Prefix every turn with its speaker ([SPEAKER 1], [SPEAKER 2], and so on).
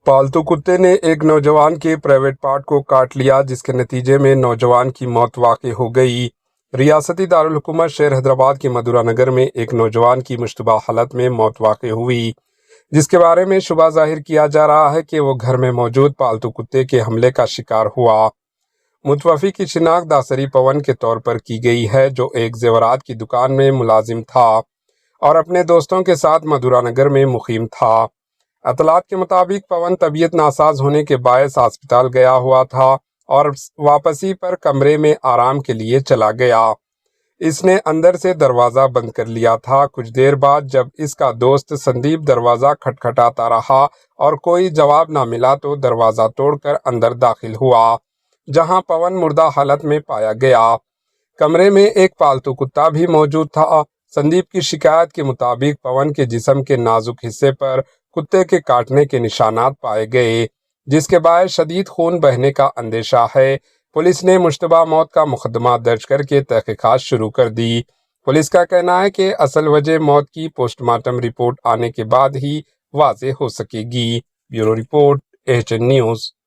[SPEAKER 1] پالتو کتے نے ایک نوجوان کے پرائیویٹ پارٹ کو کاٹ لیا، جس کے نتیجے میں نوجوان کی موت واقع ہو گئی۔ ریاستی دارالحکومت شہر حیدرآباد کے مدورہ نگر میں ایک نوجوان کی مشتبہ حالت میں موت واقع ہوئی، جس کے بارے میں شبہ ظاہر کیا جا رہا ہے کہ وہ گھر میں موجود پالتو کتے کے حملے کا شکار ہوا۔ متوفی کی شناخت داسری پون کے طور پر کی گئی ہے، جو ایک زیورات کی دکان میں ملازم تھا اور اپنے دوستوں کے ساتھ مدورہ نگر میں مقیم تھا۔ اطلاعات کے مطابق پون طبیعت ناساز ہونے کے باعث ہسپتال گیا ہوا تھا اور واپسی پر کمرے میں آرام کے لیے چلا گیا۔ اس نے اندر سے دروازہ بند کر لیا تھا۔ کچھ دیر بعد جب اس کا دوست سندیپ دروازہ کھٹکھٹاتا رہا اور کوئی جواب نہ ملا تو دروازہ توڑ کر اندر داخل ہوا، جہاں پون مردہ حالت میں پایا گیا۔ کمرے میں ایک پالتو کتا بھی موجود تھا۔ سندیپ کی شکایت کے مطابق پون کے جسم کے نازک حصے پر کتے کے کاٹنے کے نشانات پائے گئے، جس کے باعث شدید خون بہنے کا اندیشہ ہے۔ پولیس نے مشتبہ موت کا مقدمہ درج کر کے تحقیقات شروع کر دی۔ پولیس کا کہنا ہے کہ اصل وجہ موت کی پوسٹ مارٹم رپورٹ آنے کے بعد ہی واضح ہو سکے گی۔ Bureau report, H N news.